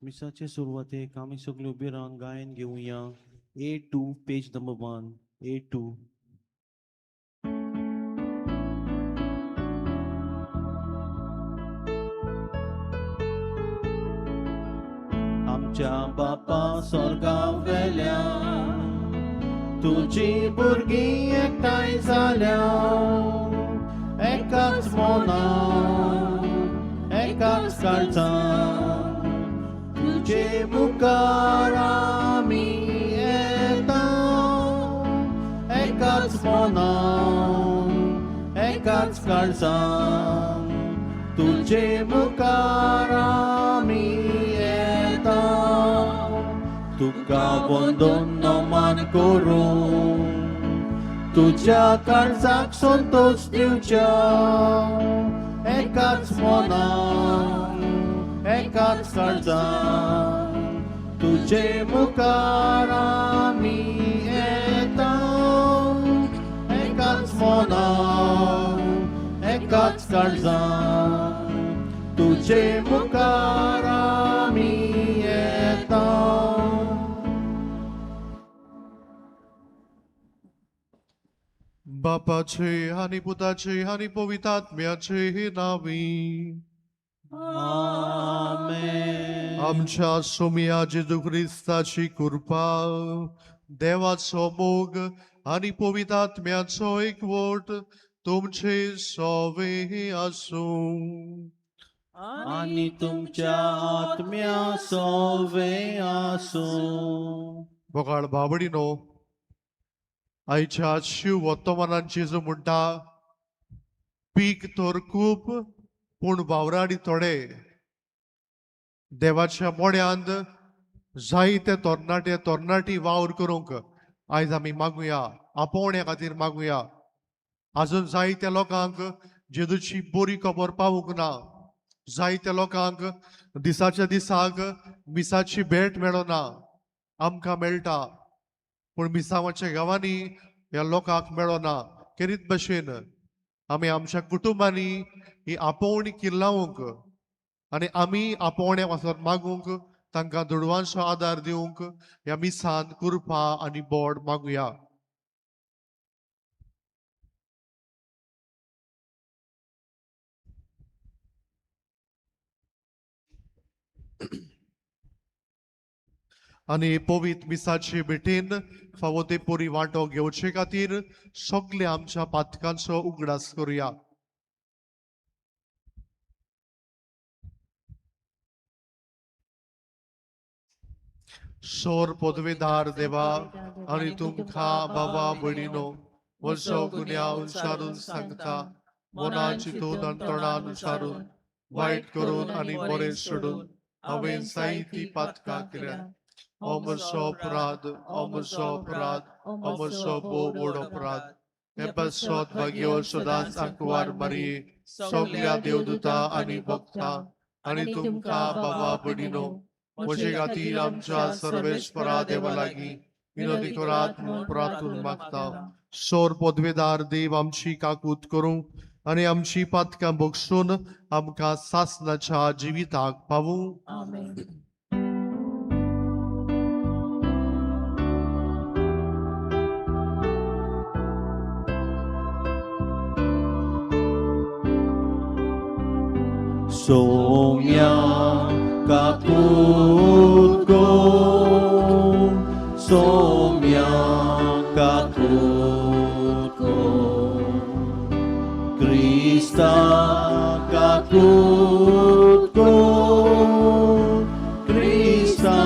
मिसाचे सुरवातेक आमी सगळे उबे रावन गायन घेवया. A2 page number 1. A2. आमच्या बापा स्वर्गां वेल्या तुजी भुरगीं एकठांय जाल्या एकाच मोना एकाच काळजां तुजे मुखार आमी येता एकाच मोना एकाच काळजां तुजे मुखार आमी येता तुका वंदन नमन करूं तुज्या काळजाक संतोष दिवच्या एकाच मोना एकाच काळजां तुजे मुखार आमी येता एकाच मोना एकाच काळजां तुजे मुखार आमी येता. बापाचे आणि पुताचे आणि पवित्रात्म्याचे नावी. आमेन. आमच्या सोमिया जेजू ख्रिस्ताची कृपा देवाचो मोग आणि पवित्रात्म्याचो एकवट तुमचे सोवे आसूं. आणि तुमच्या आत्म्या सोवे आसूं. बोगाळ बाबडीनो, आयच्या शिव वर्तमानात जेजू म्हणटा पीक तर खूप पूण वावराडी थोडे. देवाच्या मोड्यांत जायते तरणाटी वावर करूंक आयज आमी मागुया, आपोवण्या खातीर मागुया. अजून जायत्या लोकांक जेजूची बरी खबर पावूंक ना. जायत्या लोकांक दिसाच्या दिसाक मिसाची भेट मेळना. आमकां मेळटा पूण मिसावाच्या गांवांनी ह्या लोकांक मेळना. केरीत भशेन आमी आमच्या कुटुंबांनी ही आपोवणी किल्लावंक आनी आमी आपोवण्या वचोन मागूंक तांकां दुडवांचो आदार दिवंक ह्या मिसान कृपा आनी बोड मागुया. आनी पवित्र मिसाचे भेटेन फावो ते पोरी वांटो घेवचे खातीर सगळे आमच्या पातकांचो उगडास करुया. सोर पदवेदार देवा आणि तुमकां बाबा भयणीनो म्हजो गुन्या उच्चारून सांगता मना चिंतून आनी तोंडान उच्चारून वायट करून आनी बरें सोडून हांवें जायतीं पातकां केल्यात. हो म्हजो अपराध, हो म्हजो अपराध, हो म्हजो भोव व्हड अपराध. हे बसोत भाग्यो सदांच आंकवार मारये सगळ्या देवदूतां आनी भक्तां आनी तुमकां बाबा भयणीनो म्हजे खातीर आमच्या सर्वेस्परा देवा लागीं विनोदी करात म्हूण प्रार्थून मागता. सोर पदवेदार देव आमची काकूत करूं आनी आमची पातकां बगसून आमकां सासणाच्या जिविताक पावूं. आमेन. सोम्या काकूत गो सोम्या काकूत गो क्रिस्ता काकूत गो क्रिस्ता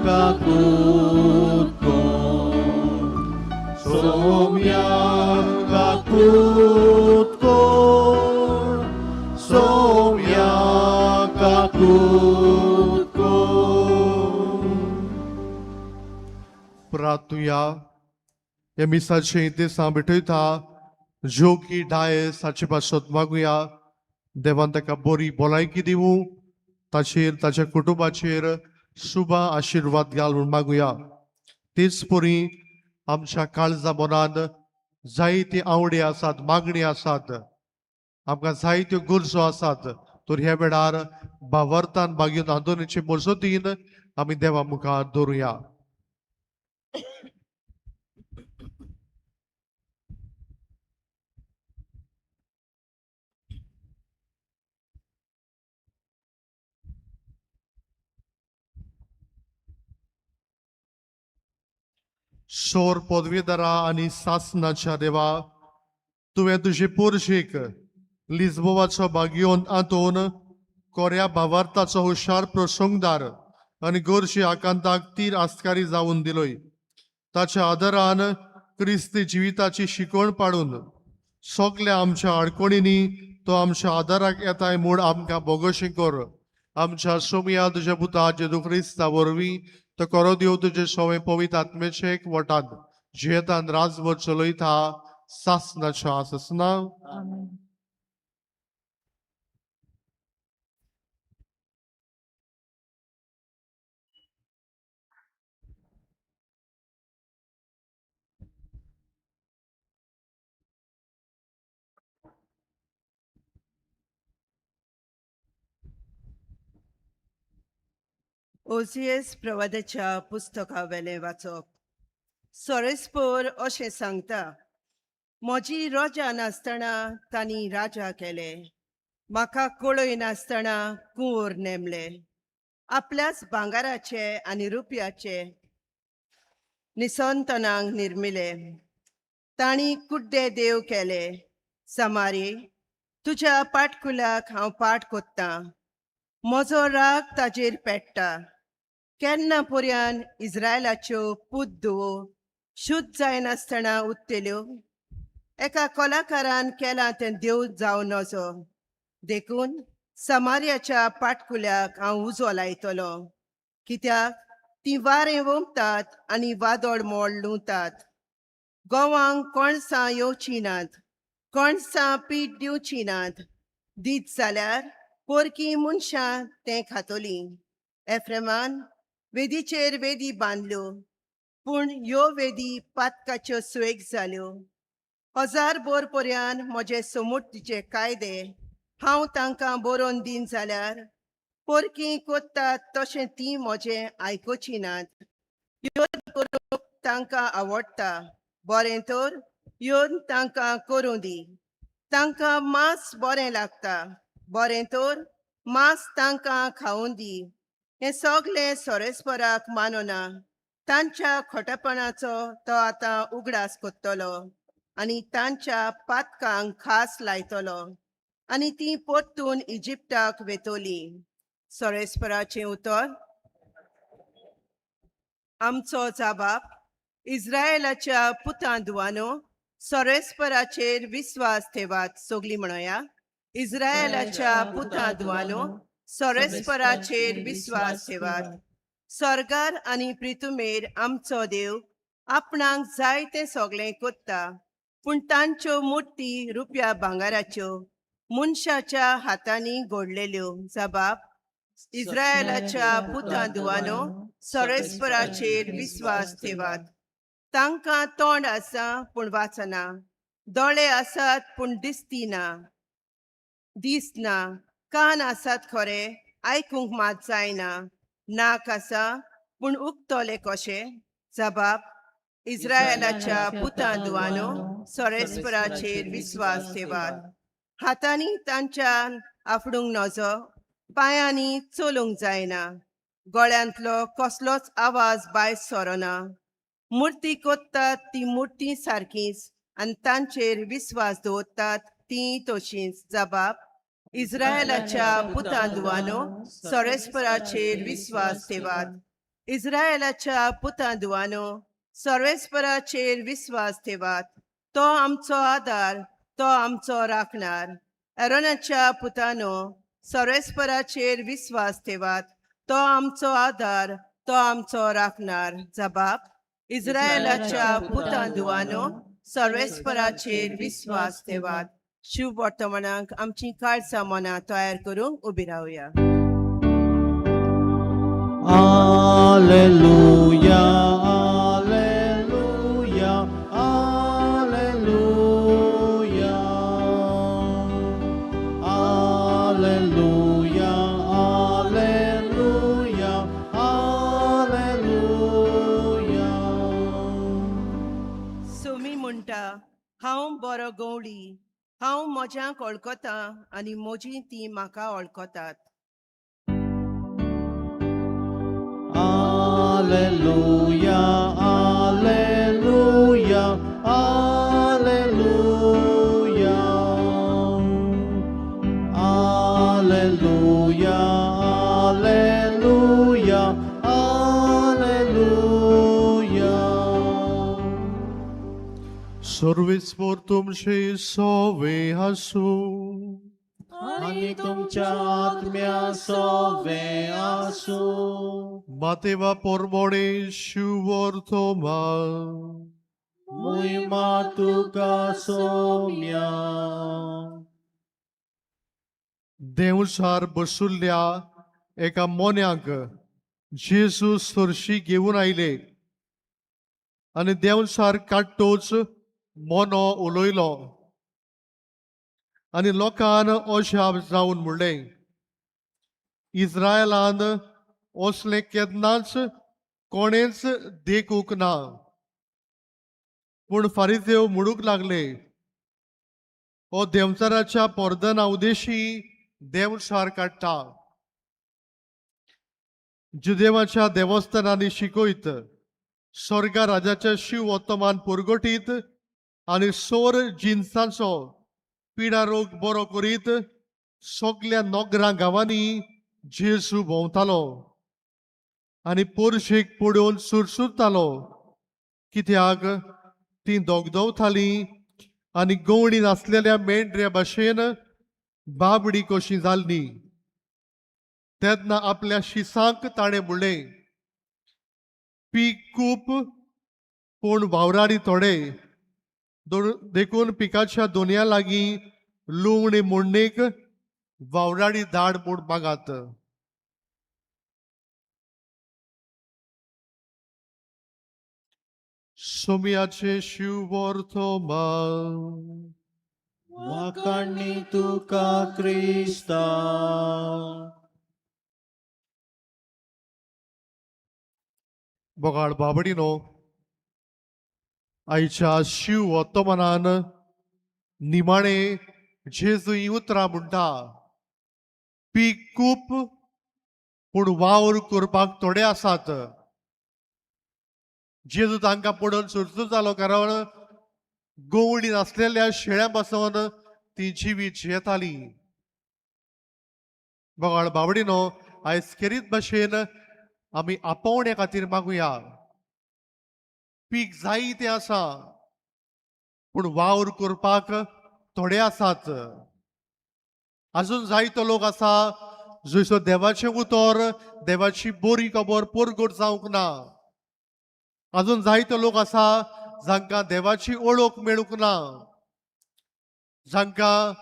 काकूत गो सोम्या काकूत गो सोम्या काकूत गो. प्रार्थुया हे मिसाचे दिसा भेटयता ज्यो की डाय साचे पासत मागुया. देवान ताका बरी भलायकी दिवूं ताचेर ताच्या कुटुंबाचेर शुभ आशिर्वाद घालून मागुया. तेच परी आमच्या काळजा मनात जायती आवडी आसात, मागणी आसात, आमकां जायत्यो गरजो आसात तर ह्या वेळार भावार्थान भागीन आंदोलनाचे मजतीन आमी देवा मुखार दवरुया. शोर पदवीधरा आणि सासनाच्या देवा, तुवें तुजे पोरशेक लिस्बोवाचो भागयोन आतोन कोऱ्या भावार्थाचो हुशार प्रसंगदार आणि गोरशी आकांताक तीर आस्कारी जावन दिलोय. ताच्या आदरान क्रिस्ती जिविताची शिकवण पाडून सगल्या आमच्या अडचणींनी तो आमच्या आदाराक येताय म्हूण आमकां बोगोशें कर. आमच्या सोमया तुज्या पुता जेजू क्रिस्ता वरवीं तो करो दिव तुजे सवे पवित्र आत्मेचे एकवटान जियेतान राजभर चलयता सासनाच्या आसना. आमेन. ओसियस प्रवादाच्या पुस्तका वेले वाचप. सोरेस्पोर अशें सांगता, म्हजी रोजा नासतना तांणी राजा केले, म्हाका कळय नासतना कुंवर नेमले. आपल्याच भांगाराचे आनी रुपयाचे निसंतनांक निर्मिले. तांणी कुड्डे देव केले. समारी, तुज्या पाटकुलाक हांव पाट कोत्तां, म्हजो राग ताजेर पेट्टा. केन्ना पर्यान इस्रायलाच्यो पुद्दुवो शुद्ध जायनासतना उत्तेल्यो. एका कलाकारान केलां तें देव जावन नजो. देखून समारियाच्या पाटकुल्याक हांव उजो लायतलो, कित्याक तीं वारें वोंकतात आनी वादळ मोड लुंतात. गोवांक कणसां येवची नात, कणसां पीठ दिवची नात. दीत जाल्यार पोरकी मनशां तें खातलीं. एफ्रेमान वेदीचेर वेदी बांदल्यो, पूण ह्यो वेदी पातकाच्यो सुयेग जाल्यो. 1000 बोर पर्यान म्हजे समृद्धीचे कायदे हांव तांकां बरोवन दीन जाल्यार पोरकी कोत्तात तशें तीं म्हजें आयकुची नात. योन करूंक तांकां आवडटा, बरें तर योन तांकां करूं दी. तांकां मांस बरें लागता, बरें तर मांस तांकां खावूं दी. हें सगलें सोरेस्पराक मानना. तांच्या खोटेपणाचो तो आतां उगडास कोत्तलो आनी तांच्या पातकांक खास लायतलो आनी तीं परतून इजिप्टाक वेतोलीं. सोरेस्पराचें उतर. आमचो जाबाब. इस्रायेलाच्या पुतां दुवानो, सोरेस्पराचेर विस्वास ठेवात. सगलीं म्हणया, इस्रायेलाच्या पुतां दुवानो, सोरेस्पराचेर विस्वास ठेवात. स्वर्गार आनी पृथ्वीमेर आमचो देव आपणाक जाय तें सगलें कोत्ता, पूण तांच्यो मुर्ती रुपया भांगाराच्यो मनशाच्या हातांनी घडलेल्यो. जबाब. इस्रायेलाच्या पुतां दुवानो, सोरेस्पराचेर विस्वास ठेवात. तांकां तोंड आसा पूण वाचना, दोळे आसात पूण दिसतीना, दिसना. कान आसात खरे, आयकूंक मात जायना. नाक आसा पूण उक्तले कशें. जबाब. इस्रायेलाच्या पुतां दुवानो, सोरेस्पराचेर विस्वास ठेवात. हातांनी तांच्यान आफडूंक नजो, पांयांनी चलूंक जायना. गळ्यांतलो कसलोच आवाज भायर सरना. मुर्ती कोत्तात ती मुर्ती सारकीच आनी तांचेर विस्वास दवरतात ती तशींच. जबाब. इस्रायेलाच्या पुतां दुवानो, सोरेस्पराचेर विस्वास ठेवात. इस्रायेलाच्या पुतां दुवानो, सोरेस्पराचेर विस्वास ठेवात. तो आमचो आदार, तो आमचो राखणार. एरोनाच्या पुतांनो, सोरेस्पराचेर विस्वास ठेवात. तो आमचो आदार, तो आमचो राखणार. जबाब. इस्रायेलाच्या पुतां दुवानो, सोरेस्पराचेर विस्वास ठेवात. शुभ वर्तमानाक आमची काळजां मनां तयार करूंक उबी रावया. Alleluia, alleluia, alleluia, alleluia. म्हणटा, हांव बरो गवळी, हांव म्हज्यांक वळखतां आनी म्हजीं तीं म्हाका वळखतात. Alleluia, Alleluia, Alleluia. Alleluia, Alleluia, Alleluia. सर्वेस्वर तुमचे सवे आसूं. आणि तुमच्या आत्म्या सोवे आसू. Mateva pormone shuvortoma. Muima tuka somya. देवशार बसुल्ल्या एका मोन्याक जेजू सरशी घेऊन आयले आनी देवशार काडटोच मोनो उलोयलो आनी लोकांन अशाप जावन म्हणलें, इस्रायलान असलें केन्नाच कोणेच देखूंक ना. पूण फारिजेव म्हणूंक लागले, हो देवचाराच्या पर्दना उदेशी देवशार काडटा. जुदेवाच्या देवस्थानांनी शिकयत, स्वर्गा राजाच्या शिव वर्तमान पुरगटीत आनी सोर जिन्सांचो पिडा रोग बरो करीत सगळ्या नोगरा गांवांनी जेजू भोंवतालो आनी पोरशेक पडून सुरसुरतालो, कित्याक ती दोगदोवताली आनी गवणी नासलेल्या मेंढऱ्या भाशेन बाबडी कशी जाल्ली. तेन्ना आपल्या शिसांक ताणें म्हणलें, पीक खूब पूण वावराडी थोडे, देखून पिकाच्या दोनया लागीं लुवणी मोडणेक वावराडी धाड म्हूण मागात. सोमयाचे शिव वर्तमा. Wakani tuka Krista. बोगाळ बाबडीनो, आयच्या शिव वर्तमानान निमाणे जेजू ही उतरां म्हणटा, पीक खूब पूण वावर करपाक थोडे आसात. जेजू तांकां पडून सुरसूर जालो, कारण गवणी नासलेल्या शेळ्या पासून ती जिवीत जियेताली. बोगाळ बाबडीनो, आयज खेरीत भाशेन आमी आपोवणे खातीर मागुया. पीक जायते आसा पूण वावर करपाक थोडे आसात. अजून जायतो लोक आसा जंयसर देवाचें उतर, देवाची बरी खबर परगट जावंक ना. अजून जायतो लोक आसा जांकां देवाची ओळख मेळूंक ना, जांकां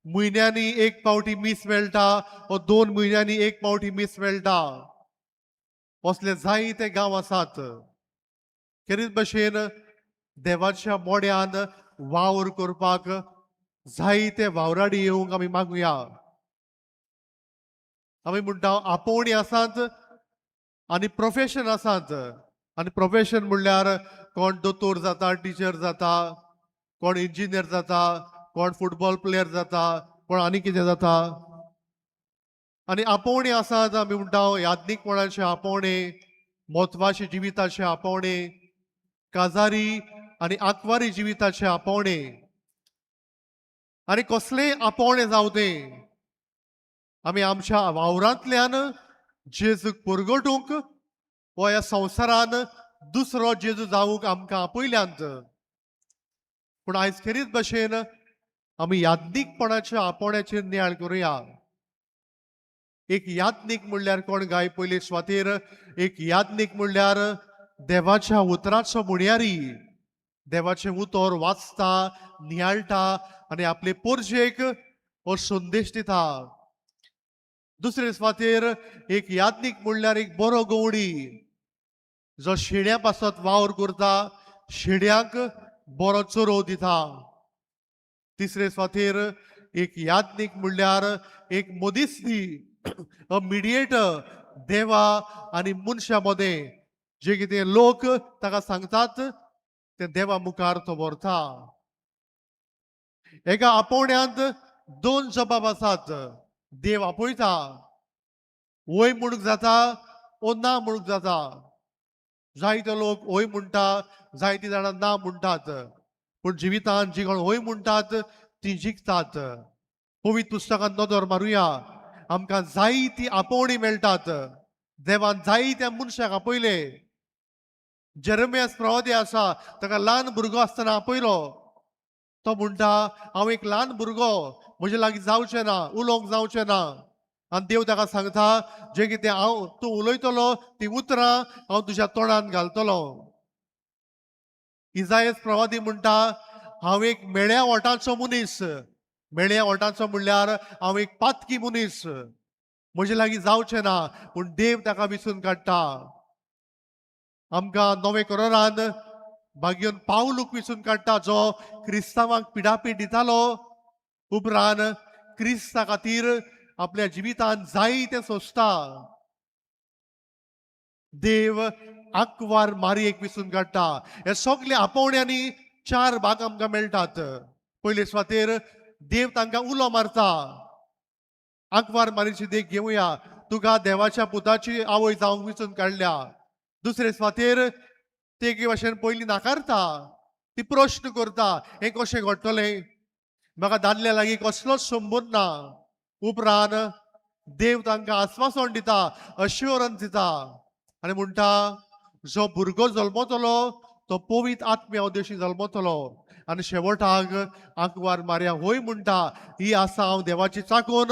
म्हयन्यांनी एक पावटी मीस मेळटा वा 2 म्हयन्यांनी एक पावटी मीस मेळटा. असले जायते गांव आसात. खेरीत भाशेन देवाच्या मोड्यान वावर करपाक जायते वावराडी येवंक आमी मागुया. आमी म्हणटा आपोवणी आसात आनी प्रोफेशन आसात. आनी प्रोफेशन म्हणल्यार कोण दोतोर जाता, टिचर जाता, कोण इंजिनियर जाता, कोण फुटबॉल प्लेयर जाता, कोण आनी कितें जाता. आनी आपोवणी आसात, आमी म्हणटा याज्ञिकपणाचे आपोवणे, म्हत्वाचे जिविताचे आपोवणे, काजारी आनी आंकवारी जिविताचे आपोवणे. आनी कसलेय आपोवणे जावं ते आमी आमच्या वावरांतल्यान जेजूक परगटूंक वा ह्या संवसारान दुसरो जेजू जावंक आमकां आपयल्यांत. पूण आयज खेरीत भाशेन आमी याज्ञिकपणाच्या आपोवण्याचेर नियाळ करुया. एक याज्ञिक म्हणल्यार कोण गाय, पयले सुवातेर एक याज्ञिक म्हणल्यार देवाच्या उतराचो मुण्यारी. देवाचें उतर वाचता, नियाळटा आनी आपले पोरजेक हो संदेश दिता. दुसरे सुवातेर एक याज्ञिक म्हणल्यार एक बरो गवडी, जो शेड्या पासत वावर करता, शेड्यांक बरो चरोव दिता. तिसरे सुवातेर एक याज्ञिक म्हणल्यार एक मदिस्ती, अ मिडिएटर देवा आनी मनशा मदें. जे कितें लोक ताका सांगतात ते देवा मुखार तो व्हरता. एका आपोवण्यांत दोन जबाब आसात. देव आपयता, वय म्हणूंक जाता ओ ना म्हणूंक जाता. जायते लोक वय म्हणटा, जायतीं जाणां ना म्हणटात. पूण जिवितांत जी कोण वय म्हणटात ती जिखतात. पवित्र पुस्तकांत नदर मारुया, आमकां जायती आपोवणी मेळटात. देवान जायत्या मनशाक आपयले. जेरेमियास प्रवादी आसा, ताका ल्हान भुरगो आसतना आपयलो. तो म्हणटा हांव एक ल्हान भुरगो, म्हजे लागीं जावचें ना, उलोवंक जावचें ना. आनी देव ताका सांगता, जें कितें तूं उलयतलो ती उतरां हांव तुज्या तोंडांत घालतलो. इसायास प्रवादी म्हणटा हांव एक मेळ्या ओठांचो मनीस. मेळ्या ओठांचो म्हणल्यार हांव एक पातकी मनीस, म्हजे लागीं जावचें ना. पूण देव ताका विचून काडटा. आमकां नवे करोनांत भाग्योन पावलूक विचून काडटा, जो क्रिस्तांवांक पिडापीड दितालो. उपरांत क्रिस्ता खातीर आपल्या जिवितांत जायतें सोंसता. देव आंकवार मारयेक विचून काडटा. हे सगळे आपोवण्यांनी 4 भाग आमकां मेळटात. पयले सुवातेर देव तांकां उलो मारता. आंकवार मारयेची देख घेवया. तुका देवाच्या पुताची आवय जावंक विचून काडल्या. दुसरे सुवातेर ते एके भाशेन पयलीं नाकारता. ती प्रश्न करता, हें कशें घडटलें? म्हाका दादल्या लागीं कसलोच संबंद ना. उपरांत देव तांकां आस्वासन दिता, अश्युरन्स दिता आनी म्हणटा जो भुरगो जल्मतलो तो पवित्र आत्म्या उद्देशी जल्मतलो. आनी शेवटाक आंकवार मारया होय म्हणटा, ही आसा हांव देवाची चाकून,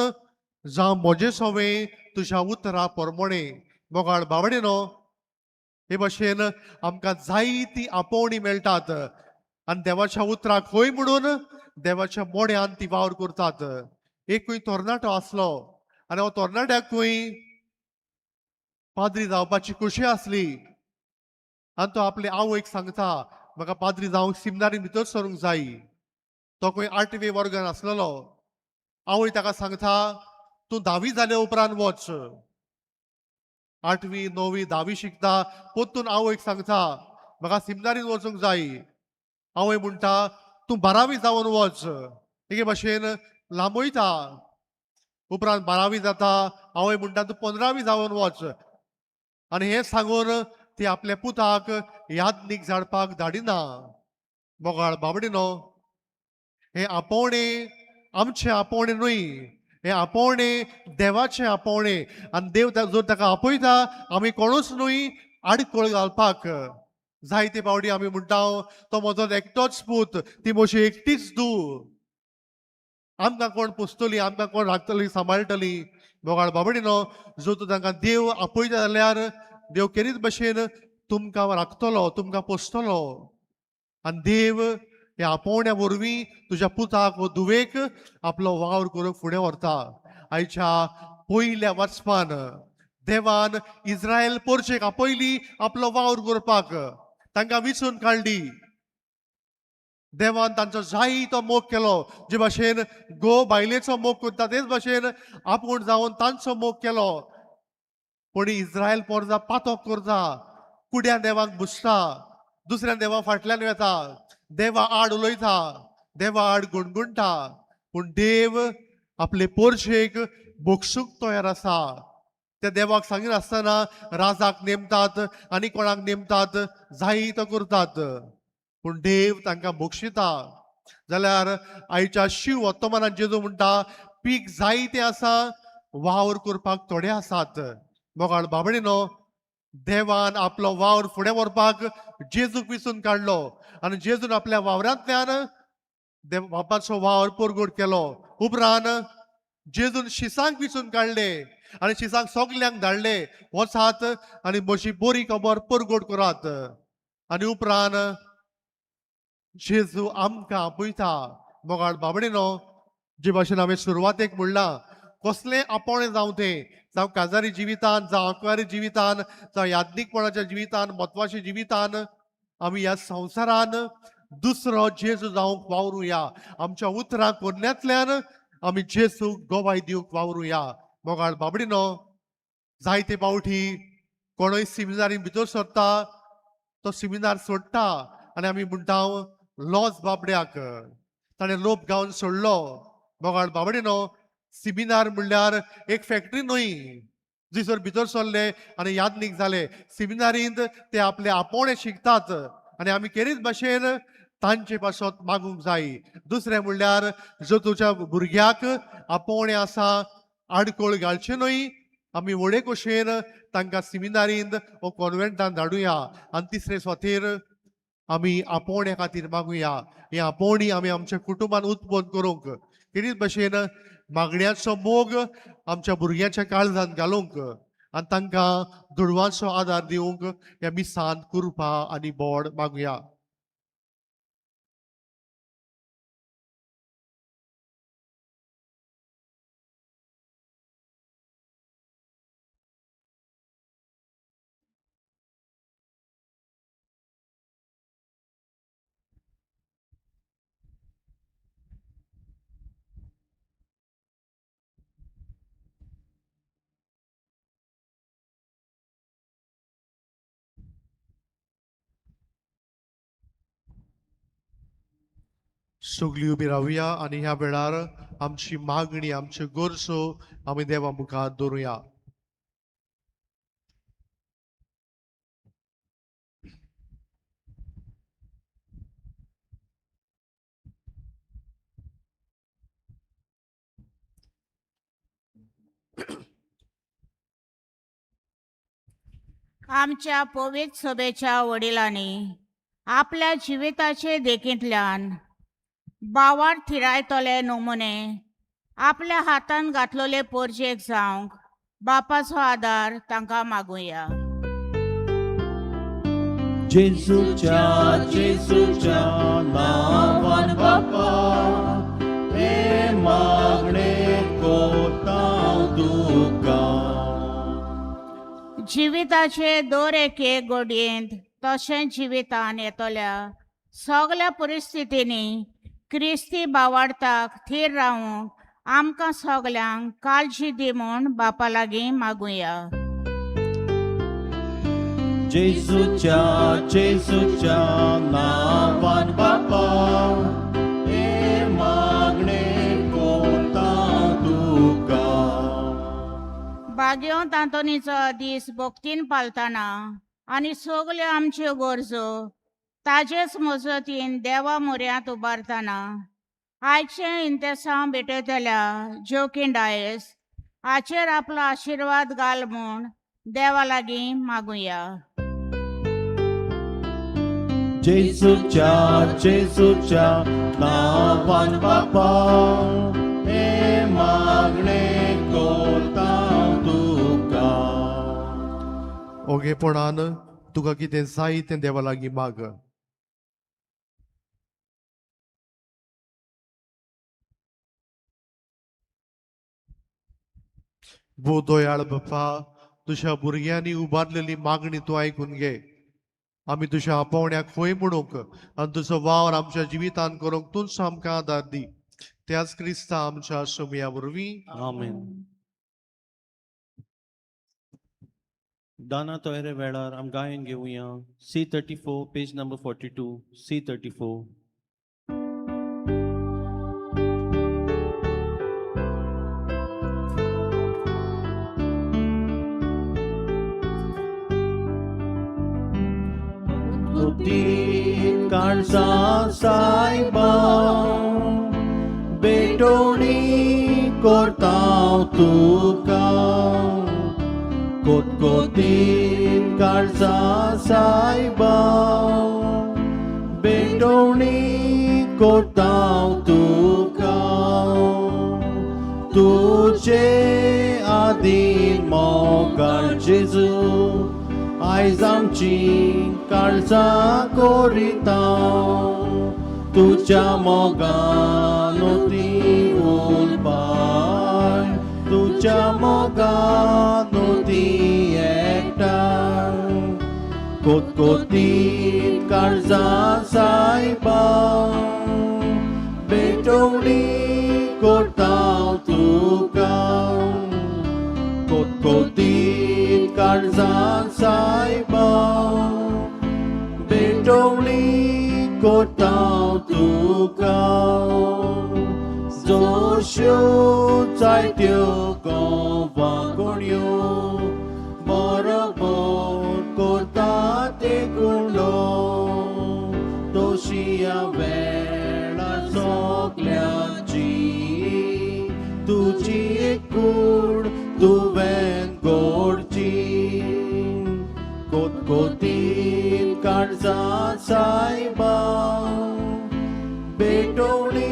जावं म्हजे सवें तुज्या उतरा परमणे. मोगाळ बावडेनो, हे भाशेन आमकां जायती आपोवणी मेळटात. आनी देवाच्या उतराक होय म्हणून देवाच्या मोड्यान ती वावर करतात. एकूय तरणाटो आसलो आनी हो तरणाट्याकूय पाद्री जावपाची खोशी आसली. आनी तो आपले आवयक सांगता, म्हाका पाद्री जावंक सिमनारी भितर सरूंक जाय. तो खंय 8वे वर्गान आसलेलो. आवय ताका सांगता, तूं 10वी जाले उपरांत वच. 8वी 9वी 10वी शिकता, पोत्तून आवयक सांगता म्हाका सिमनारीन वचूंक जाय. आवय म्हणटा तूं 12वी जावन वच. एके भाशेन लांबयता. उपरांत 12वी जाता, आवय म्हणटा तूं 15वी जावन वच. आनी हें सांगून ती आपल्या पुताक यादनीक झाडपाक धाडिना. मोगाळ बाबडीनो, हे आपोवणे आमचे आपोवणे न्हय, हे आपोवणे देवाचे आपोवणे. आनी देव जर ताका आपयता, आमी कोणूच न्हय आडखळ घालपाक. जायते फावटी आमी म्हणटा तो म्हजो एकटोच पूत, ती म्हजी एकटीच धूव. आमकां कोण पुसतली, आमकां कोण राखतली, सांबाळटली. मोगाळ बाबडीनो, जो तूं तांकां देव आपयता जाल्यार देव केरीत भशेन तुमकां राखतलो, तुमकां पोसतलो. आनी देव ह्या आपोवण्या वरवीं तुज्या पुताक व धुवेक आपलो वावर करूंक फुडें व्हरता. आयच्या पयल्या वाचपान देवान इस्रायल पोरचेक आपयली आपलो वावर करपाक. तांकां विचून काडली. देवान तांचो जायतो मोग केलो. जे भाशेन घोव बायलेचो मोग करता तेच भाशेन आपूण जावन तांचो मोग केलो. पूण इस्रायल पोरजा पातोक करता, कुड्या देवाक बुसता, दुसऱ्या देवा फाटल्यान वता, देवा आड उलयता, देवा आड गुणगुणटा. पूण देव आपले पोरशेक बोगसूंक तयार आसा. त्या देवाक सांगिनासतना राजाक नेमतात आनी कोणाक नेमतात, जायतो करतात. पूण देव तांकां बोगशिता. जाल्यार आयच्या शिव वर्तमानांत जेजू म्हणटा पीक जायतें आसा, वावर करपाक थोडे आसात. मोगाळ बाबडीनो, देवान आपलो वावर फुडें व्हरपाक जेजूक विचून काडलो. आनी जेजून आपल्या वावरांतल्यान देव बापाचो वावर परगट केलो. उपरांत जेजून शिसांक विचून काडले आनी शिसांक सगल्यांक धाडले, वचात आनी म्हजी बरी खबर परगट करात. आनी उपरांत जेजू आमकां आपयता. मोगाळ बाबडीनो, जे भाशेन हांवें सुरवातेक म्हणलां, कसलें आपोवणें जावं तें, जावं काजारी जिवितांत, जावं आंकवारी जिवितांत, जावं याज्ञीकपणाच्या जिवितांत, म्हत्वाच्या जिवितांत, आमी ह्या संवसारांत दुसरो जेजू जावंक वावरुया. आमच्या उतरां कोन्यांतल्यान आमी जेजूक गोवाय दिवंक वावरुया. मोगाळ बाबडीनो, जायते फावटी कोणूय सिमिनारीन भितर सरता, तो सिमिनार सोडटा आनी आमी म्हणटा लॉस बाबड्याक ताणें लोप गावन सोडलो. मोगाळ बाबडीनो, सिमिनार म्हणल्यार एक फॅक्टरी न्हय जंयसर भितर सरले आनी यादनीक जाले. सिमिनारींत ते आपले आपोवणे शिकतात आनी आमी खेरीत भाशेन तांचे पासत मागूंक जाय. दुसरें म्हणल्यार जो तुज्या भुरग्याक आपोवणे आसा आडकोळ घालचे न्हय, आमी व्हडे कशेन तांकां सिमिनारींत वो कॉन्वेंटांत धाडुया. आनी तिसरे सुवातेर आमी आपोवण्या खातीर मागुया. ही आपोवणी आमी आमच्या कुटुंबान उत्पन्न करूंक खेरीत भाशेन मागण्याचो मोग आमच्या भुरग्यांच्या काळजांत घालूंक आनी तांकां दुडवांचो आदार दिवंक ह्या मिसांत कृपा आनी बोड मागुया. सगळीं उबी रावया आनी ह्या वेळार आमची मागणी आमच्यो गरजो आमी देवा मुखार दवरुया. आमच्या पवित्र सभेच्या वडिलांनी आपल्या जिविताचे देखींतल्यान बावार थिरायतले नमुने आपल्या हातान घातलेले पोरजेक जावंक बापाचो आदार तांकां मागुया. जेजूच्या नांवान बापा, हे मागणे कोता तुका. जिविताचे दर एके घडयेंत तशेंच जिवितान येतल्या सगळ्या परिस्थितींनी क्रिस्ती बावार्थाक थीर रावूंक आमकां सगळ्यांक काळजी दी म्हूण बापा लागीं मागुया. जेजूच्या नांवान बापा, हे मागणे कोता तुका. बागयो तांतोनीचो दीस भक्तीन पालतना आनी सगल्यो आमच्यो गरजो ताजेच मजतीन देवा मोऱ्यांत उबारतना आयचे इंतेसांव भेटयतल्या जोकीन डायस हाचेर आपलो आशिर्वाद घाल म्हूण देवा लागीं मागुया. जेजूच्या नांवान बापा, हे मागणे कोता तुका. ओगेपणान तुका कितें जाय तें देवा लागीं माग. भो दोयाळ बापा, तुझ्या भुरग्यांनी उबारलेली मागणी तूं आयकून घे. आमी तुझ्या आपोवण्याक खंय म्हणूंक आनी तुजो वावर आमच्या जिवितान करूंक तूंच आमकां आदार दी. त्याच क्रिस्ता आमच्या सोमया वरवीं. आमेन. दाना तोयरे वेळार आमी गायन घेवया. C34 page number 42. C34. तुती काळजा सायबा, बेटोणी करतांव तुका. कोतकोतीन काळजा सायबा, बेटोणी करतांव तुका. तुजे आदीन मोगाळ जेजू, आयज आमची काळजा कोरिता. तुज्या मोगान ती उलपाय, तुज्या मोगान ती एकठांय. कोतकोतीन काळजा सायबा, बेटोणी करतांव तुका. कोतकोतीन काळजा सायबा, बेटोणी कोतांव तुका जोश्यो जायत्यो गोवागोण्यो बरोबर कोता ते गुणो तोशिया वेळा सगळ्यांची तुझी एकूण तुवें गोडची कोतकोतीन काळजां सायबा बेटोवणी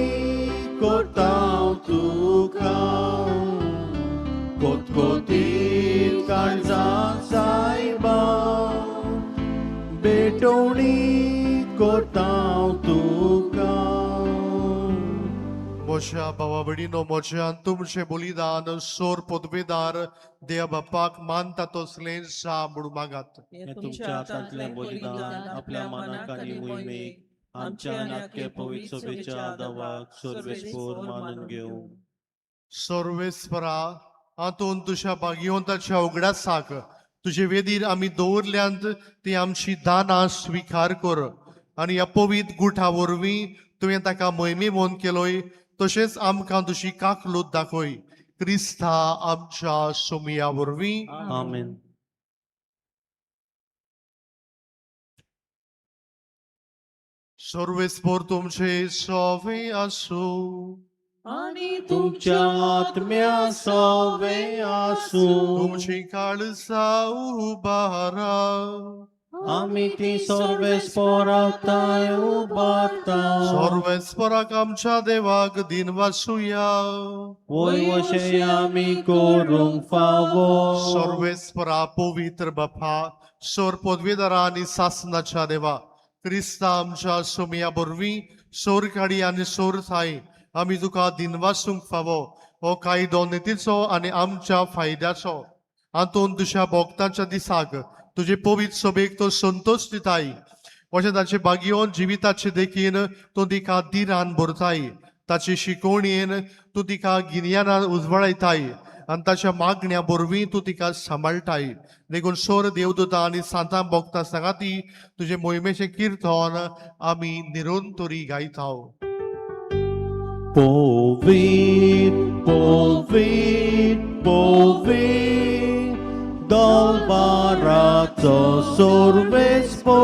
कोतांव तुका कोतकोतीन काळजां सायबा बेटोवणी कोतांव तुका मोठ्या भावा भयणीनो मोठ्यान तुमचे बलिदान सोर पदवेदार देव बापाक मानता तसलें शा म्हणून मागात हे तुमच्या हातांतलें बलिदान आपल्या मनाक आनी मोहिमेक आमच्या आनी आख्खे पवित्र सभेच्या आदावाक सर्वेस्पोर मानून घेवं सर्वेस्परा हातून तुझ्या भाग्यवंताच्या उगडासाक तुझे वेदीर आमी दवरल्यांत ती आमची दानां स्वीकार कर आनी ह्या पवित्र गुठा वरवीं तुवें ताका मोहिमेमोन केलोय तशेंच आमकां तुजी काकलूत दाखय क्रिस्ता आमच्या सोमिया वरवीं आमेन सर्वेस्पोर तुमचे सोवे आसूं आणि तुमच्या आत्म्या सवे आसूं तुमची काळजा उबारा आमी ती सर्वेस्पोराताय उबारता सर्वेस्पराक आमच्या देवाक दिन वासुया वयवशे आमी करूंक फावो सर्वेस्परा पवित्र बापा सोर पदवीदारा आनी सासनाच्या देवा क्रिस्ता आमच्या सोमिया बरवीं सोर काडी आनी सोर थाय आमी तुका दिन वासूंक फावो हो कायदो नितीचो आनी आमच्या फायद्याचो हातून तुझ्या भोगतांच्या दिसाक तुझे पवित्र सभेक तो संतोष दिताय अशें ताचे भाग्योन जिविताचे देखीन तूं तिका दिरान भरताय ताचे शिकवणेन तूं तिका गिन्यानान उजवळायताय आनी ताच्या मागण्या बरवीं तूं तिका सांबाळटाय देखून सोर देवदूता आनी सांतां भोगता सांगाती तुझे मोहिमेचें कीर्तन आमी निरंतरी गायता Povit, povit, povit, dal barato sorves potiu.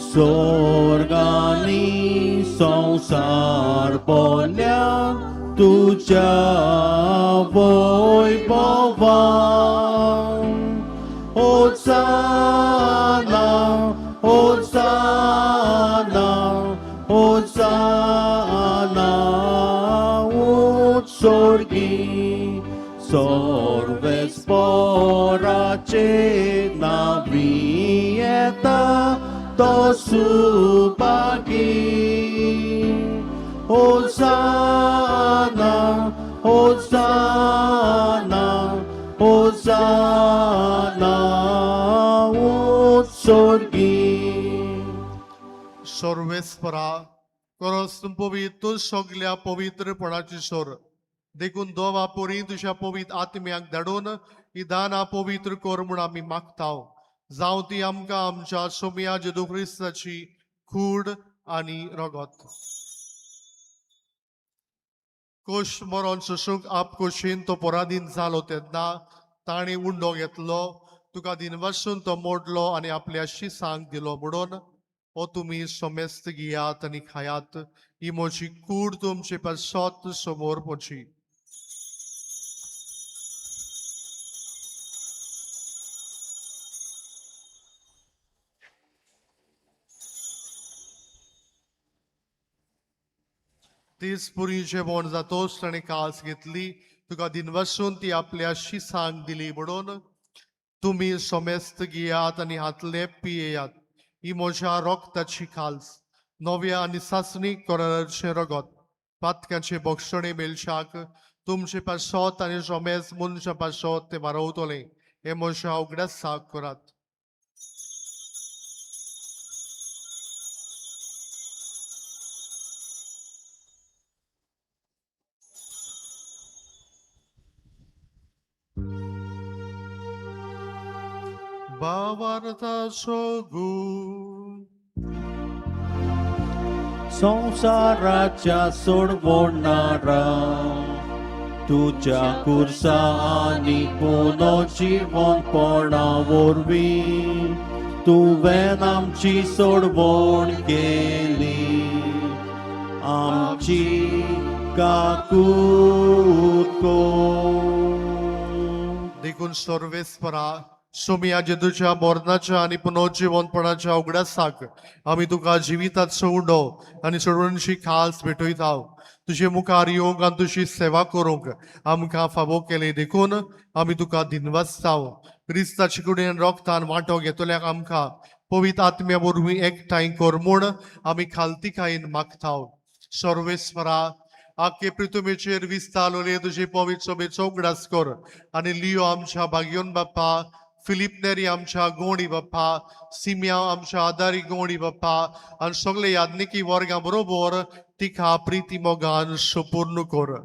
Sorgani संसार बोल्या तुझ्या वैभवान होसाना होसाना होसाना उत्सर्गी सर्वेस्पराचे नावी येता तो सुभागी होसाना होसाना होसाना उत्सर्गी सर्वेस्परा खरोच पवित्र सगळ्या पवित्रपणाची सोर देखून दोवा पोरी तुझ्या पवित्र आत्म्याक धाडून ही दाना पवित्र कर म्हूण आमी मागताव जावं ती आमकां आमच्या सोम्या जेजू क्रिस्ताची खूड आनी रगत कोश मरण सुशूक आप कोशीन तो पराधीन जालो तेन्ना ताणी उंडो घेतलो तुका दिनवासून तो मोडलो आनी आपल्या शिसांक दिलो म्हणून ओ तुम्ही सोमेस्त गियात आनी खायात ही म्हजी कूड तुमचे पासत समोर पोची तीच पुरी जेवण जातोच ताणें कास घेतली तुका दिनवासून ती आपल्या शिसांक दिली म्हणून तुम्ही सोमेस्त गियात आनी हातले पियेयात ही म्हज्या रोगताची खाल्स नव्या आनी सासणीक कराराचें रगत पातक्याचे भक्षणे मेलशाक तुमचे पासत आनी सोमेज मनशा पासत ते वारवतले हे म्हज्या उगडासाक करात भावार्थाचो गूण संसाराच्या सोडवणारा तुझ्या कुर्सा आणि पुनर्जीवनपणा वरवीं तुवें आमची सोडवण केली आमची काकूत देखून सर्वेस्परा सोमिया जेदूच्या मरणाच्या आणि पुनर्जीवनपणाच्या उगडासाक आमी तुका जिविताचो उडो आनी सोडवणशी खास भेटयता तुझे मुखार येवंक आनी तुझी सेवा करूंक आमकां फावो केले देखून आमी तुका दिनवासता क्रिस्ताचे कुडीन रोगतान वांटो घेतल्याक आमकां पवित्र आत्म्या वरवीं एकठांय कर म्हूण आमी खालतीकायेन मागता सर्वेस्परा आख्खे पृथ्वीचेर विस्तारलोले तुझे पवित्र सभेचो उगडास कर आनी लियो आमच्या भाग्योन बाप्पा फिलिप नेरी आमच्या गोणी बाप्पा सिमिया आमच्या आदारी गोणी बाप्पा आनी सगळे याज्ञिकी वर्गां बरोबर तिका प्रिती मोगान सुपूर्ण कर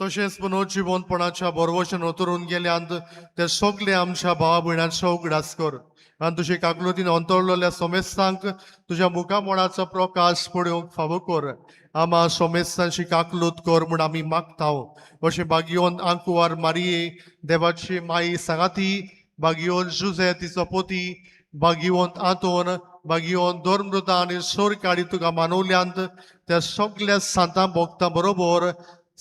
तशेंच पुनर्जीवनपणाच्या बरोवशेन उतरून गेल्यांत ते सगळे आमच्या भावा भयणांचो उगडास कर आनी तुजे काकलुतीन अंतरलेल्या सोमेस्तांक तुझ्या मुखामोळाचो प्रकाश पळोवंक फावो कर आमा सोमेस्तांची काकलूत कर म्हूण आमी मागता अशें भाग्योन आंकुवार मारिये देवाची माई सांगाती भाग्योन जुजे तिचो पोती भाग्यवंत आंतोन भाग्यवंत धर्मृता आनी सोर काडी तुका मानवल्यांत त्या सगळ्या सांतां भक्तां बरोबर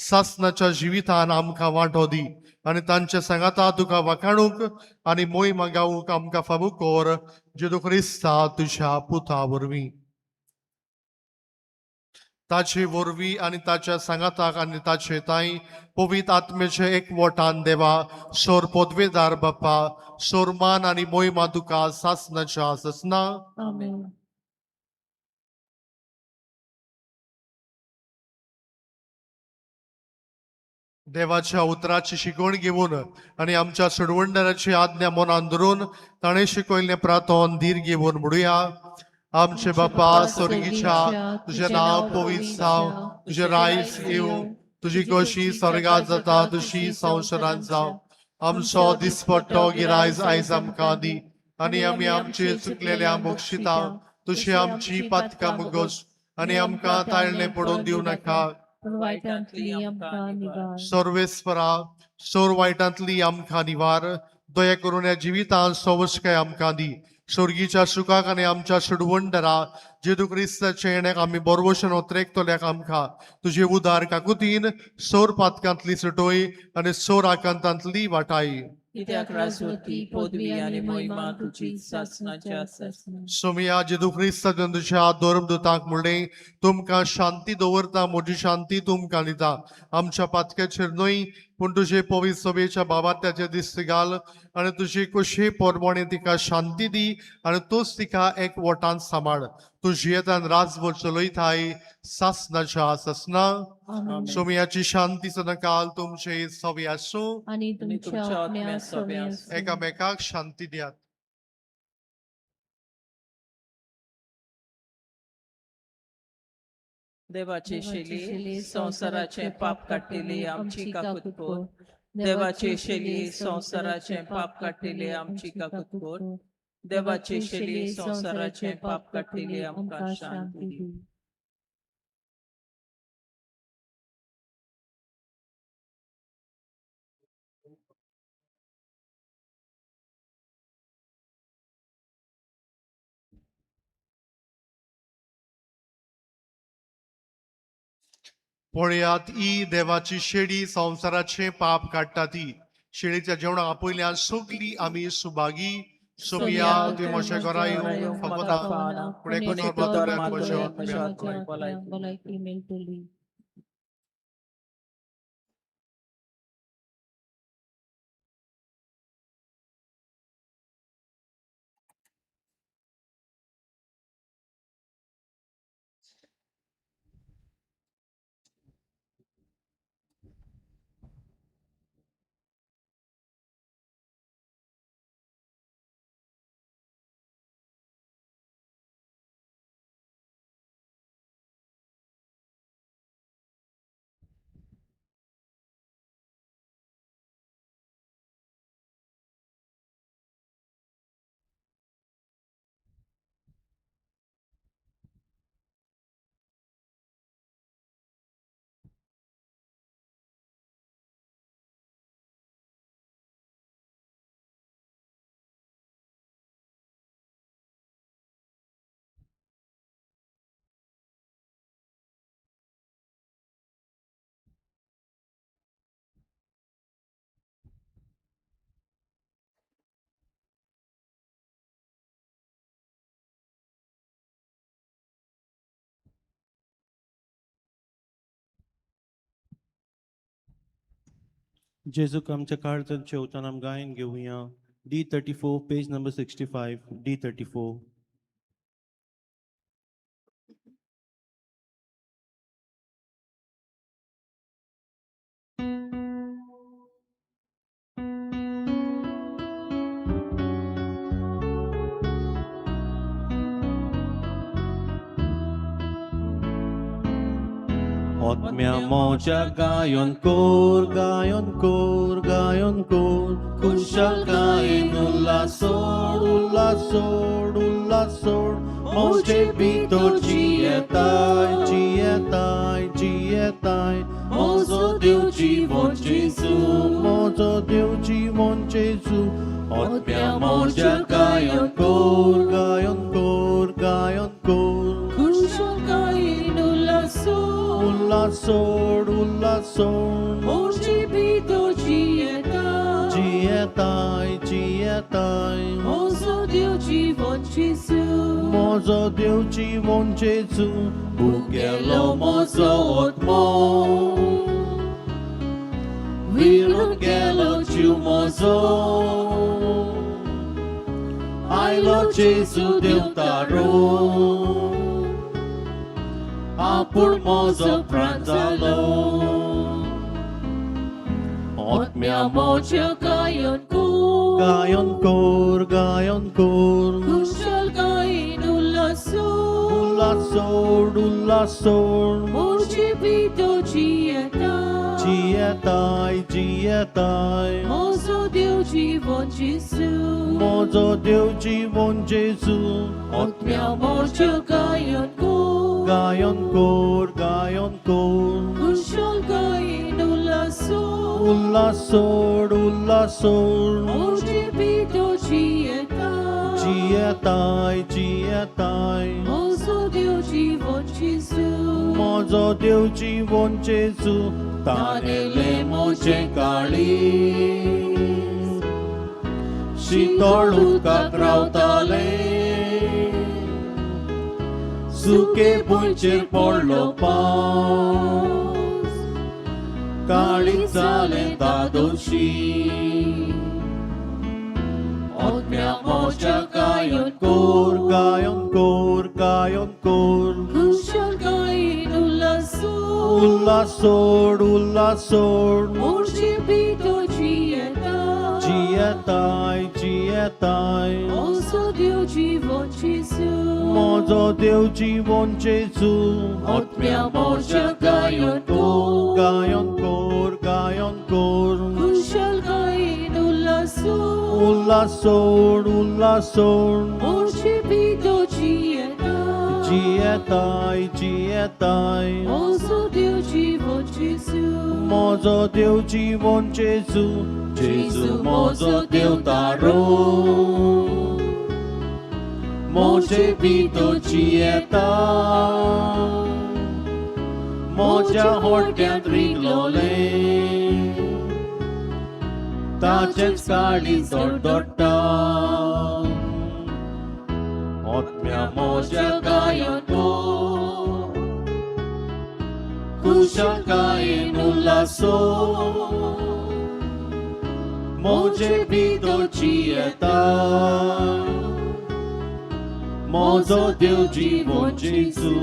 सासनाच्या जिवितान आमकां वांटो दी आनी तांच्या सांगाता तुका वाखाणूक आनी मोहीम गावूंक आमकां फावो कर जेदू क्रिस्ता तुझ्या पुता वरवीं ताचे वरवीं आनी ताच्या सांगाताक आनी ताचे ताई पवित्र आत्मेचे एकवटान देवा सोर पदवेदार बाप्पा सोरमान आनी मोहिमा तुका सासनाच्या ससना आमेन. देवाच्या उतराची शिकवण घेवन आनी आमच्या सोडवणदाराची आज्ञा मनान धरून ताणें शिकयल्लें प्रार्थन धीर घेवन म्हणुया आमचे बाप्पा स्वर्गीच्या तुझें नांव पवित्र जावं तुझें रायज येवं तुजी कशी स्वर्गात जाता तशी संवसारांत जावं आमचो दिसपट्टो गिरायज आयज आमकां दी आनी आमी आमचे चुकलेल्या मोक्षिता तुशी आमची पातकां मुगोस आनी आमकां ताळणे पडून दिवं नाका पण वाईटांतली आमकां निवार. सर्वेस्परा सोर वायटांतली आमकां निवार दया करून ह्या जिवितांत सवस्काय आमकां दी स्वर्गीच्या सुखाक आनी आमच्या सोडवणदारा जेदू क्रिस्ताचे येण्याक आमी बरोवशेन उतरेकतल्याक आमकां तुजे उदार काकुतीन सोर पातकांतली सुटोय आनी सोर आकांतांतली वाटाय कित्याक राजवटी पदवी आनी महिमा तुजी सासनाच्या आसना. सोमिया जेदू क्रिस्तान तुझ्या धर्मदूतांक म्हणलें तुमकां शांती दवरता म्हजी शांती तुमकां दिता आमच्या पातक्याचेर न्हय पूण तुजे पवित्र सभेच्या बाबात्याचे दिश्ट घाल आनी तुजी कशे परमणे तिका शांती दी आनी तूच तिका एकवटान सांबाळ तुजी येतान राजभर चलयताय सासनाच्या ससना आमेन. सोमियाची शांती सदांकाल तुमचे सवे आसूं आणि तुमच्या आत्म्या सवे आसूं. एकामेकाक शांती दियात देवाचे शेली संसाराचे पाप काडलेली आमची काकुतकोर. देवाचे शेली संसाराचे पाप काडलेली आमची काकुतकोर. देवाचे शेली संसाराचे पाप काडलेली आमकां शांती दी. पळयात ही देवाची शेळी संसाराचे पाप काडटा ती शेळीच्या जेवणाक आपयल्यान सगळी आमी सुभागी सोमिया ती मोशे घरा येवंक फकता पुणे भलायकी मेळटली. जेजूक आमच्या काळजात जेवताना गायन घेऊया. D34, page number 65, D34. Otmea moja gayon kor, gayon kor, gayon kor. Kushal gain ulasor, ulasor, ulasor. Moje bito jietai, jietai, jietai. Mozo Deus জীবন Jesu, mozo Deus জীবন Jesu. Otmea moja gayon kor, gayon kor, gayon kor. Kushal kain ulasor, Ulasor, ulasor. moji bito jietai, Jietai, jietai. mozo Deus জীবন Jesu, Mozo Deus জীবন Jesu. Bugelo mozo otmo. Virugelo ciu mozo. Ailo Jesu Deus taro. Apur mozo pranzalo. Otmea moja gayon kor, gayon kor, gayon kor. kushal kain ulasor, Ulasor, ulasor. moji bito jietai, Jietai, jietai. mozo Deus জীবন Jesu, Mozo Deus জীবন Jesu. otmea moja gayon kor, Gayon kor, gayon kor. kushal kain ulasor, Ulasor, ulasor. moji bito jietai, Jietai, jietai. mozo Deus জীবন Jesu, Mozo Deus জীবন Jesu. Tanele moje kali. Shitol utkak rautale. Suke buncher por lo paz. Kalinzale dadoshi. Otmea moja gayon kor, gayon kor, gayon kor. kushal kain ulasor, Ulasor, ulasor. moji bito jietai, Jietai, jietai. mozo Deus জীবন Jesu, Mozo Deus জীবন Jesu. otmea moja gayon kor, Gayon kor, gayon kor. kushal kain ulasor, Ulasor, ulasor. moji bito jietai, Jietai, jietai. mozo Deus জীবন Jesu, Mozo Deus জীবন Jesu. Jesu mozo Deus taro. Moje bito jietai. Moja hortian triglole. Tachen skali dordotta. Otmea moja gayon kor. Kushal kain ulasor. Moje bito jietai. Mozo Deus জীবন Jesu.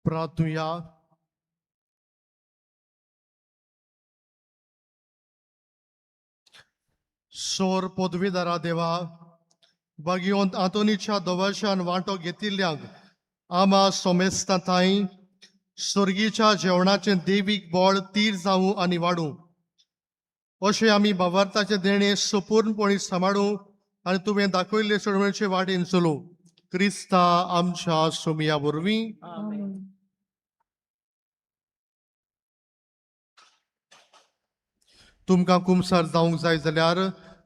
प्रार्थूया. सोर पदवीधरा देवा बागियोंत आंतोनीच्या दोवाशान वांटो घेतिल्ल्यांक आमा सोमेस्ता ताई स्वर्गीच्या जेवणाचे देवीक बळ तीर जावं आनी वाडूं अशें आमी भावार्थाचे देणे संपूर्णपणी सांबाळूं आनी तुवें दाखयल्ले चळवळीचे वाटेन चलूं क्रिस्ता आमच्या सोमिया वरवीं आमेन. तुमकां कुमसार जावंक जाय जाल्यार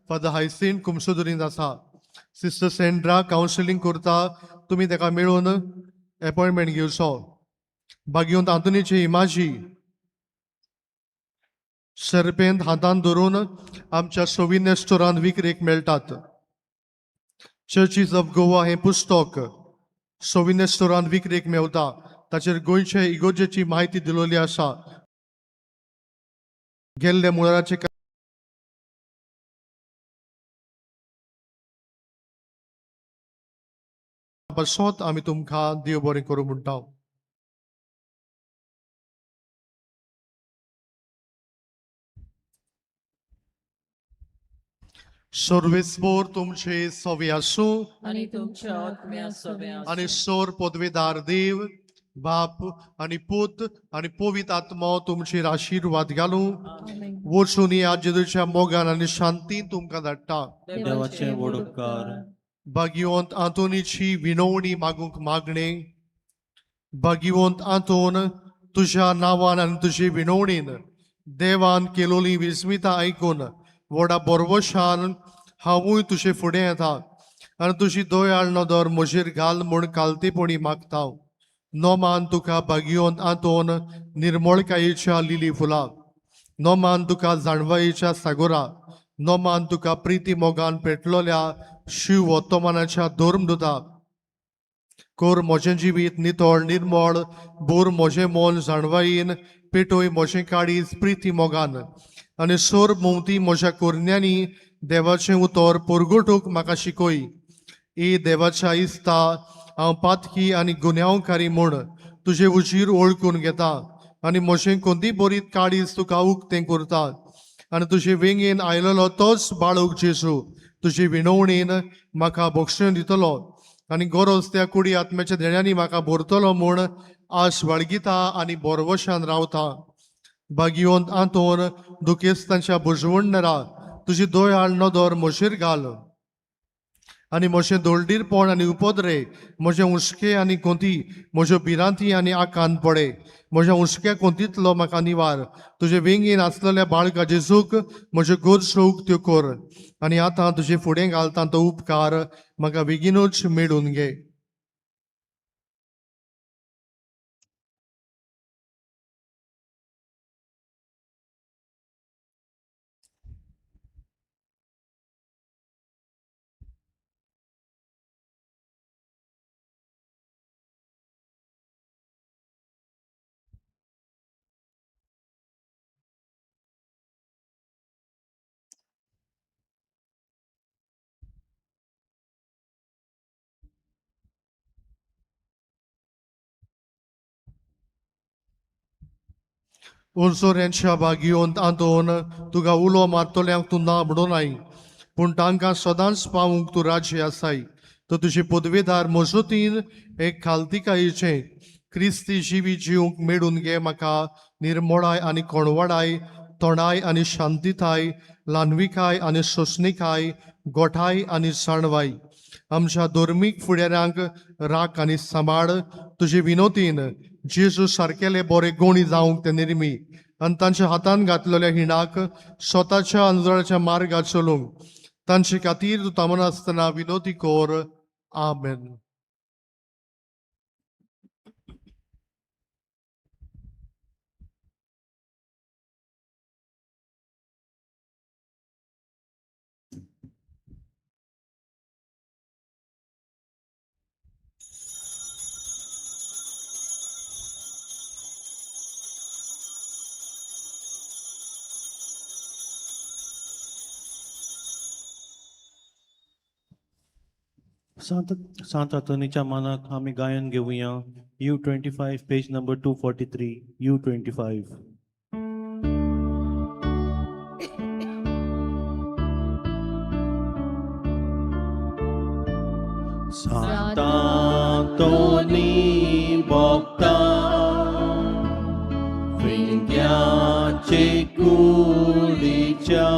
फादर हायसिन कुमसुदरींत आसा सिस्टर सेंड्रा कावन्सिलींग करता तुमी ताका मेळून अपॉयंटमेंट घेवचो बागियोंत आंतोनीची इमाजी सर्पेंत हातान धरून आमच्या सोविन्य स्टोरान विक्रेक मेळटात चर्चीज ऑफ गोवा हे पुस्तक सोविन्य स्टोरान विक्रेक मेवता ताचेर गोंयचे इगोर्जेची म्हायती दिलोली आसा गेल्ले मुळाराचे पासत आमी तुमकां देव बरें करूं म्हणटा सर्वेस्पोर तुमचे सवे आसूं आणि तुमच्या आत्म्या सव्या आनी सोर पदवेदार देव बाप आनी पूत आनी पवित्र आत्मा तुमचेर आशीर्वाद घालूं आमेन. वचून ह्या जेजूच्या मोगान आनी शांती तुमकां धाडटा देवाचे वडोपकार भागिवंत आंतोनीची विनवणी मागूंक मागणे भागिवंत आंतोन तुझ्या नांवान आनी तुजे विनवणीन देवान केलोली विस्मिता आयकून व्हडा बरवशान हांवूय तुजे फुडें येता आनी तुजी दोयाळ नदर म्हजेर घाल म्हूण कालतेपणी मागता नोमान तुका भागिवंत आंतोन निर्मळकायेच्या लिली फुलां नोमान तुका जाणवायेच्या सागोरा नोमान तुका प्रिती मोगान पेटलोल्या शिव वर्तमानाच्या धर्म दुता कोर म्हजें जिवीत नितळ निर्मळ बोर म्हजें मोल जाणवायेन पेटोय म्हजें काळीज प्रिती मोगान आनी सोर मोवती म्हज्या कोरण्यांनी देवाचें उतर परगटूंक म्हाका शिकय ए देवाच्या इस्ता हांव पातकी आनी गुन्यांवकारी म्हूण तुजे उजीर ओळखून घेता आनी म्हजें कोंदी बरीत काळीज तुका उक्तें करता आनी तुजे वेंगेन आयलोलो तोच बाळूक जेजू तुजे विनवणेन म्हाका बक्षण दितलो आनी गरज त्या कुडी आत्म्याच्या देण्यांनी म्हाका भरतलो म्हूण आस बाळगिता आनी बोरवशान रावता भागिवंत आंतोन दुखेस्तांच्या बुजवणरा तुजी दोयाळ नदर म्हजेर घाल आनी म्हजें दोलडीरपण आनी उपद्रे म्हजें उस्के आनी कोंती म्हज्यो भिरांती आनी आकांत पडे म्हज्या उस्क्या कोंतींतलो म्हाका निवार तुजे वेंगेन आसलेल्या बाळका जेजूक म्हज्यो गरजो उक्त्यो कर आनी आतां तुजे फुडें घालता तो उपकार म्हाका बेगीनूच मेळून घे उलसोऱ्यांच्या बागियोंत आंतोन तुका उलो मारतल्यांक तूं ना म्हणूनाय पूण तांकां सदांच पावूंक तूं राज्य आसाय तो तुजे पदवेदार मजतीन एक खालतिकायेचें क्रिस्ती जिवी जिवंक मेळून घे म्हाका निर्मळाय आनी कोणवडाय तोणाय आनी शांतीताय ल्हानविकाय आनी सोंसणिकाय गोठाय आनी जाणवाय आमच्या धर्मीक फुडाऱ्यांक राख आनी सांबाळ तुजे विनोतीन जेजू सारकेले बरे गोणी जावंक ते निर्मी आनी तांच्या हातान घातलेल्या हिणाक स्वताच्या अंजळाच्या मार्गात चलूंक तांचे खातीर तूं तामन आसतना विनोती कोर आमेन सांत आंतोनीच्या मानाक आमी गायन घेवया U25 page number 243 U25 Santa Tony Bokta विंध्याचे कुडीच्या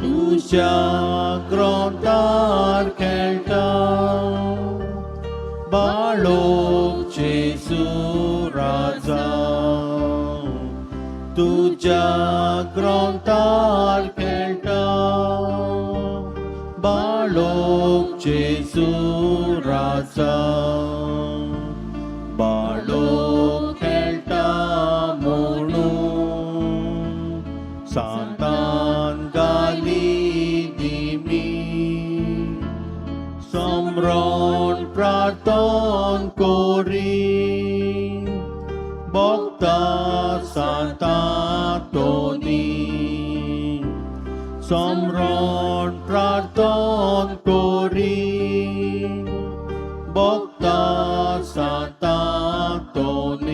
तुझ्या ग्रंथार खेळटा बाळोक जेसू राजा तुझ्या ग्रंथार खेळटा बाळोक जेसू राजा बाळोक खेळटा म्हणून सांतान गाली दिमी समरण प्रार्थन कोरी भक्ता सांता तोनी समरण प्रार्थन कोरी भक्ता सांता तोनी